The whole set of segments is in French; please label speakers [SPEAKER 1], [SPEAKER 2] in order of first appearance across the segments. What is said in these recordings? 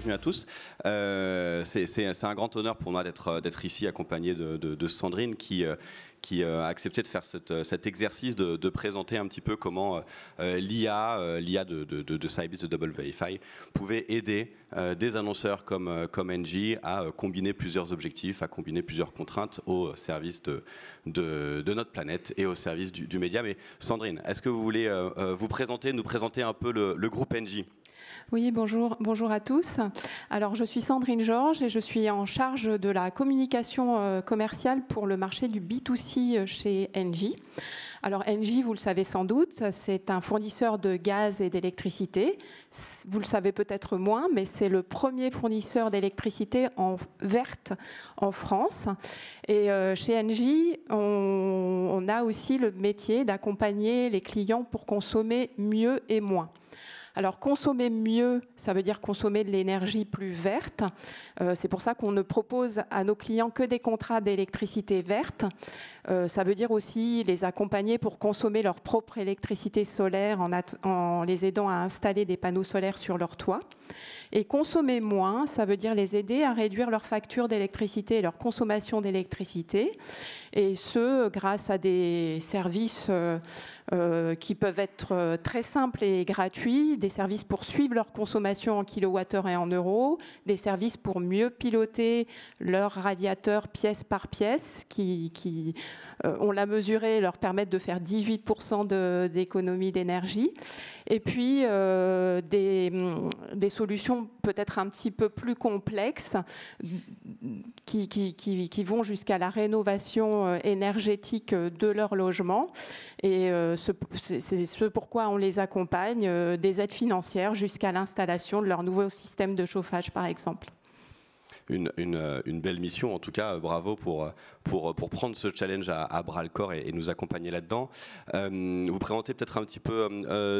[SPEAKER 1] bienvenue à tous. C'est un grand honneur pour moi d'être ici accompagné de Sandrine qui a accepté de faire cet exercice de présenter un petit peu comment l'IA de Scibids, de DoubleVerify, pouvait aider des annonceurs comme Engie à combiner plusieurs objectifs, à combiner plusieurs contraintes au service de notre planète et au service du média. Mais Sandrine, est-ce que vous voulez nous présenter un peu le groupe Engie ?
[SPEAKER 2] Oui, bonjour à tous. Alors, je suis Sandrine Georges et je suis en charge de la communication commerciale pour le marché du B2C chez Engie. Alors, Engie, vous le savez sans doute, c'est un fournisseur de gaz et d'électricité. Vous le savez peut-être moins, mais c'est le premier fournisseur d'électricité verte en France. Et chez Engie, on a aussi le métier d'accompagner les clients pour consommer mieux et moins. Alors, consommer mieux, ça veut dire consommer de l'énergie plus verte. C'est pour ça qu'on ne propose à nos clients que des contrats d'électricité verte. Ça veut dire aussi les accompagner pour consommer leur propre électricité solaire en les aidant à installer des panneaux solaires sur leur toit. Et consommer moins, ça veut dire les aider à réduire leur facture d'électricité et leur consommation d'électricité. Et ce, grâce à des services qui peuvent être très simples et gratuits, des services pour suivre leur consommation en kilowattheure et en euros, des services pour mieux piloter leur radiateur pièce par pièce, qui on l'a mesuré, leur permettent de faire 18% d'économie d'énergie. Et puis des solutions peut-être un petit peu plus complexes qui vont jusqu'à la rénovation énergétique de leur logement. Et c'est ce pourquoi on les accompagne, des aides financières jusqu'à l'installation de leur nouveau système de chauffage, par exemple.
[SPEAKER 1] Une belle mission, en tout cas, bravo pour prendre ce challenge à bras le corps et nous accompagner là-dedans. Vous présentez peut-être un petit peu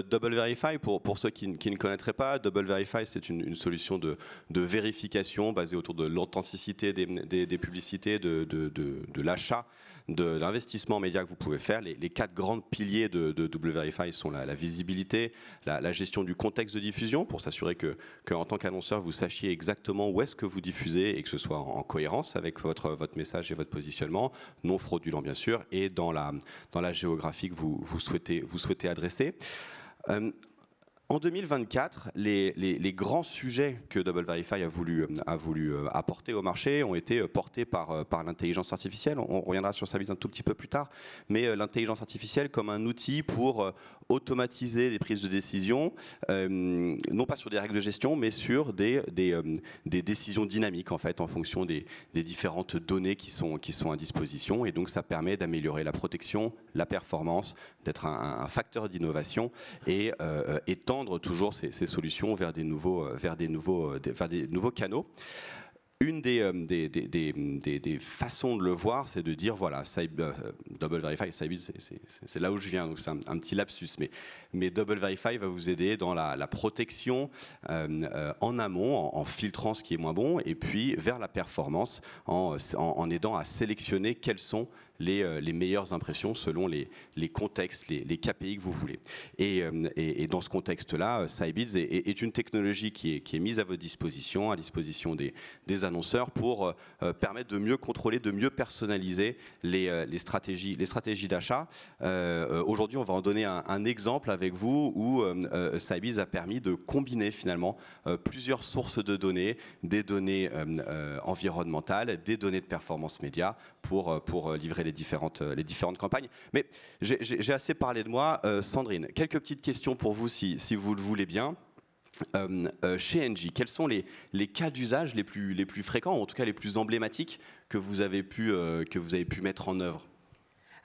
[SPEAKER 1] DoubleVerify pour ceux qui ne connaîtraient pas. DoubleVerify, c'est une solution de vérification basée autour de l'authenticité des publicités, de l'achat, de l'investissement média que vous pouvez faire. Les 4 grands piliers de DoubleVerify sont la visibilité, la gestion du contexte de diffusion pour s'assurer que en tant qu'annonceur, vous sachiez exactement où est-ce que vous diffusez et que ce soit en cohérence avec votre message et votre positionnement, non fraudulent bien sûr, et dans la géographie que vous souhaitez adresser. En 2024, les grands sujets que DoubleVerify a voulu apporter au marché ont été portés par l'intelligence artificielle. On reviendra sur ça un tout petit peu plus tard, mais l'intelligence artificielle comme un outil pour automatiser les prises de décision, non pas sur des règles de gestion, mais sur des décisions dynamiques en fait, en fonction des différentes données qui sont à disposition. Et donc ça permet d'améliorer la protection, la performance, d'être un facteur d'innovation et étendre toujours ces solutions vers des nouveaux canaux. Une des façons de le voir, c'est de dire, voilà, DoubleVerify, c'est là où je viens, donc c'est un petit lapsus, mais DoubleVerify va vous aider dans la protection en amont, en filtrant ce qui est moins bon, et puis vers la performance, en aidant à sélectionner quelles sont les meilleures impressions selon les contextes, les KPI que vous voulez. Et dans ce contexte-là, Scibids est une technologie qui est mise à votre disposition, à disposition des annonceurs pour permettre de mieux contrôler, de mieux personnaliser les stratégies d'achat. Aujourd'hui, on va en donner un exemple avec vous où Scibids a permis de combiner finalement plusieurs sources de données, des données environnementales, des données de performance média pour livrer les différentes campagnes. Mais j'ai assez parlé de moi. Sandrine, quelques petites questions pour vous si vous le voulez bien. Chez Engie, quels sont les cas d'usage les plus fréquents, ou en tout cas les plus emblématiques que vous avez pu mettre en œuvre?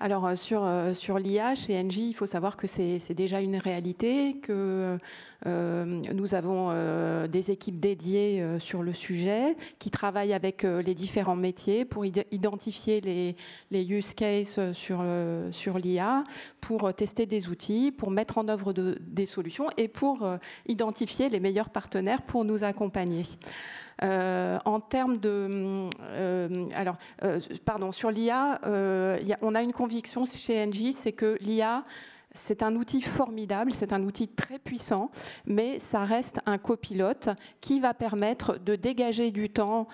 [SPEAKER 2] Alors sur l'IA, chez Engie, il faut savoir que c'est déjà une réalité, que nous avons des équipes dédiées sur le sujet, qui travaillent avec les différents métiers pour identifier les use cases sur l'IA, pour tester des outils, pour mettre en œuvre des solutions et pour identifier les meilleurs partenaires pour nous accompagner. En termes de... sur l'IA, on a une conviction chez Engie, c'est que l'IA c'est un outil formidable, c'est un outil très puissant, mais ça reste un copilote qui va permettre de dégager du temps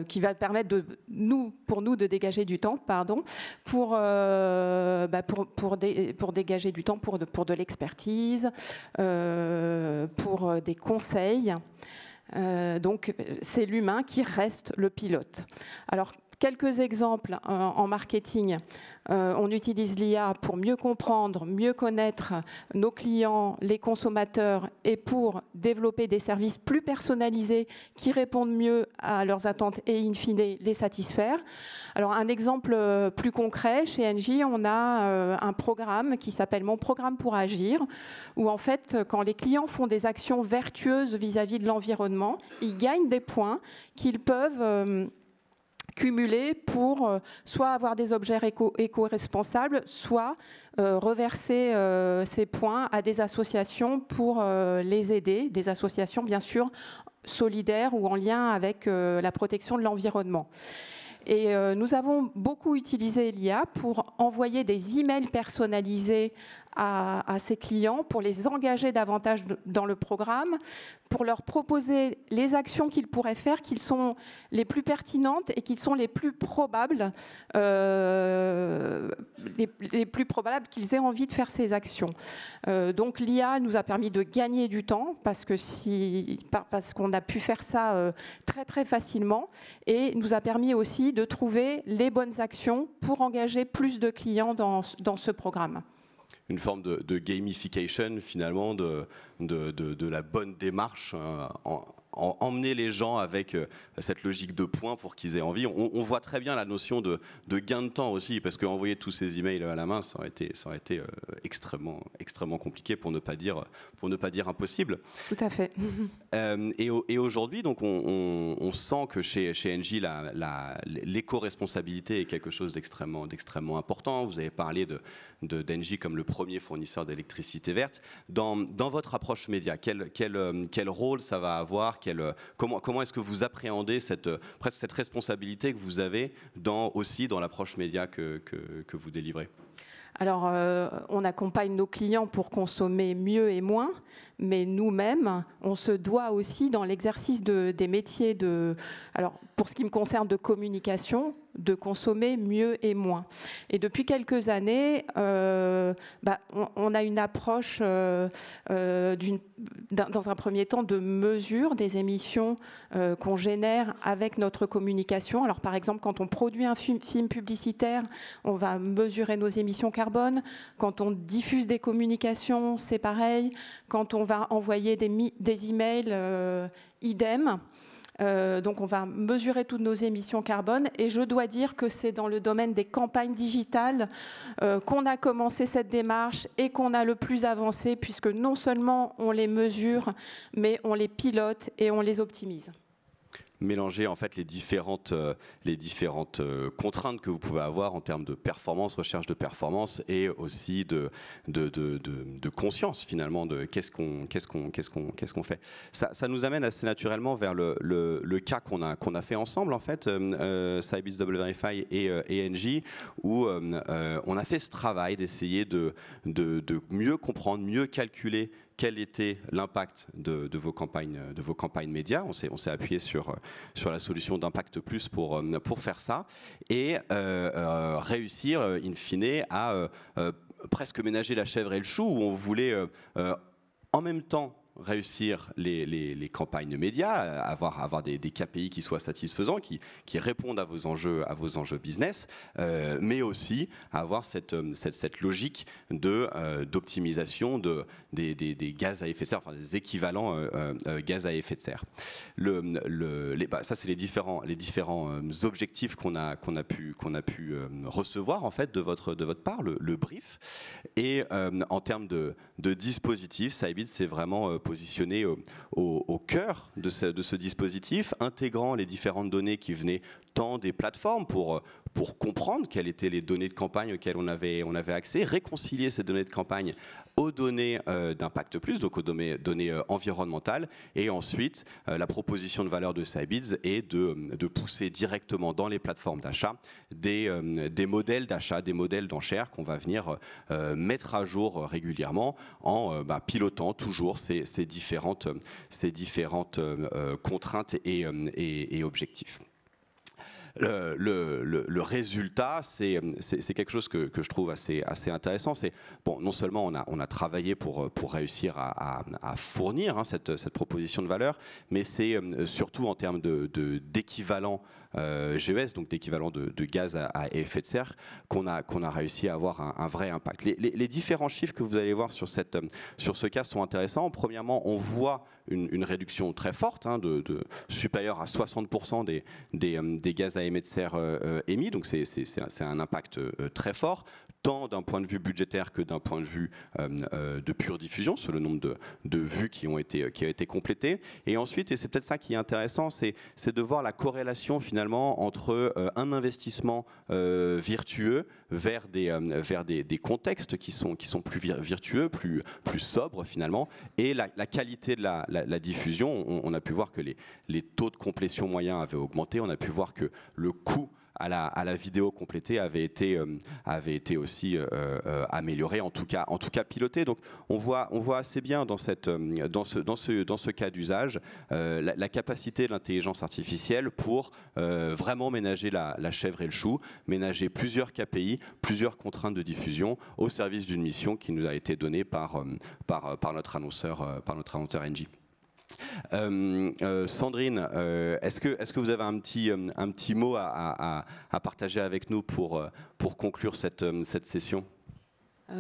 [SPEAKER 2] qui va permettre pour nous de dégager du temps, pour dégager du temps pour de l'expertise, pour des conseils. Donc c'est l'humain qui reste le pilote. Alors, quelques exemples en marketing. On utilise l'IA pour mieux comprendre, mieux connaître nos clients, les consommateurs et pour développer des services plus personnalisés qui répondent mieux à leurs attentes et in fine les satisfaire. Alors un exemple plus concret, chez Engie, on a un programme qui s'appelle Mon programme pour agir, où en fait, quand les clients font des actions vertueuses vis-à-vis de l'environnement, ils gagnent des points qu'ils peuvent cumuler pour soit avoir des objets éco-responsables, soit reverser ces points à des associations pour les aider, des associations bien sûr solidaires ou en lien avec la protection de l'environnement. Et nous avons beaucoup utilisé l'IA pour envoyer des emails personnalisés à ces clients, pour les engager davantage dans le programme, pour leur proposer les actions qu'ils pourraient faire, qui sont les plus pertinentes et qui sont les plus probables, qu'ils aient envie de faire ces actions. Donc l'IA nous a permis de gagner du temps parce qu'on a pu faire ça très très facilement, et nous a permis aussi de trouver les bonnes actions pour engager plus de clients dans ce programme.
[SPEAKER 1] Une forme de gamification finalement de la bonne démarche, emmener les gens avec cette logique de points pour qu'ils aient envie. On voit très bien la notion de gain de temps aussi, parce qu'envoyer tous ces emails à la main, ça aurait été extrêmement compliqué, pour ne pas dire impossible.
[SPEAKER 2] Tout à fait.
[SPEAKER 1] Et aujourd'hui, donc on sent que chez Engie, l'éco-responsabilité est quelque chose d'extrêmement important. Vous avez parlé d'Engie comme le premier fournisseur d'électricité verte. Dans votre approche média, quel rôle ça va avoir? Comment est-ce que vous appréhendez cette responsabilité que vous avez aussi dans l'approche média que vous délivrez?
[SPEAKER 2] Alors, on accompagne nos clients pour consommer mieux et moins, mais nous-mêmes, on se doit aussi, dans l'exercice des métiers alors, pour ce qui me concerne de communication, de consommer mieux et moins. Et depuis quelques années, on a une approche, dans un premier temps, de mesure des émissions qu'on génère avec notre communication. Alors, par exemple, quand on produit un film publicitaire, on va mesurer nos émissions carbone. Quand on diffuse des communications, c'est pareil. Quand on va envoyer des emails, idem. Donc on va mesurer toutes nos émissions carbone, et je dois dire que c'est dans le domaine des campagnes digitales qu'on a commencé cette démarche et qu'on a le plus avancé, puisque non seulement on les mesure, mais on les pilote et on les optimise.
[SPEAKER 1] Mélanger en fait les différentes contraintes que vous pouvez avoir en termes de performance, recherche de performance, et aussi de conscience finalement de qu'est-ce qu'on fait. Ça nous amène assez naturellement vers le cas qu'on a fait ensemble en fait, Scibids, DoubleVerify et Engie, où on a fait ce travail d'essayer de mieux comprendre, mieux calculer quel était l'impact de vos campagnes médias. On s'est appuyé sur la solution d'Impact Plus pour faire ça, et réussir in fine à presque ménager la chèvre et le chou, où on voulait en même temps réussir les campagnes médias, avoir des KPI qui soient satisfaisants, qui répondent à vos enjeux business, mais aussi avoir cette logique d'optimisation des gaz à effet de serre, enfin des équivalents gaz à effet de serre. Ça, c'est les différents objectifs qu'on a pu recevoir en fait de votre part, le brief. Et en termes de dispositifs, Scibids, c'est vraiment positionné au cœur de ce dispositif, intégrant les différentes données qui venaient tant des plateformes pour comprendre quelles étaient les données de campagne auxquelles on avait accès, réconcilier ces données de campagne aux données d'Impact Plus, donc aux données environnementales, et ensuite la proposition de valeur de Scibids est de pousser directement dans les plateformes d'achat des modèles d'achat, des modèles d'enchères qu'on va venir mettre à jour régulièrement en pilotant toujours ces différentes contraintes et objectifs. Le résultat, c'est quelque chose que je trouve assez intéressant. C'est bon, non seulement on a travaillé pour réussir à fournir cette proposition de valeur, mais c'est surtout en termes d'équivalent GES, donc d'équivalent de gaz à effet de serre, qu'on a réussi à avoir un vrai impact. Les différents chiffres que vous allez voir sur ce cas sont intéressants. Premièrement, on voit une réduction très forte, supérieure à 60% des gaz à effet de serre émis, donc c'est un impact très fort, tant d'un point de vue budgétaire que d'un point de vue de pure diffusion, sur le nombre de vues qui a été complétées. Et ensuite, et c'est peut-être ça qui est intéressant, c'est de voir la corrélation finalement entre un investissement vertueux vers des contextes qui sont plus vertueux, plus sobres finalement, et la qualité de la diffusion. On a pu voir que les taux de complétion moyens avaient augmenté, on a pu voir que le coût à la vidéo complétée avait été aussi amélioré, en tout cas piloté. Donc on voit assez bien dans ce cas d'usage la capacité de l'intelligence artificielle pour vraiment ménager la chèvre et le chou, ménager plusieurs KPI, plusieurs contraintes de diffusion au service d'une mission qui nous a été donnée par notre annonceur Engie. Sandrine, est-ce que vous avez un petit mot à partager avec nous pour conclure cette session ?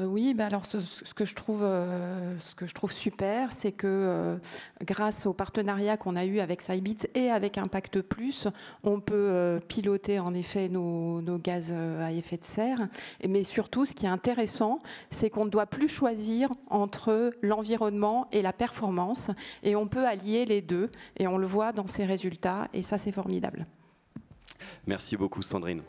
[SPEAKER 2] Oui, alors ce que je trouve super, c'est que grâce au partenariat qu'on a eu avec Scibids et avec Impact Plus, on peut piloter en effet nos gaz à effet de serre. Mais surtout, ce qui est intéressant, c'est qu'on ne doit plus choisir entre l'environnement et la performance, et on peut allier les deux, et on le voit dans ces résultats, et ça c'est formidable.
[SPEAKER 1] Merci beaucoup Sandrine.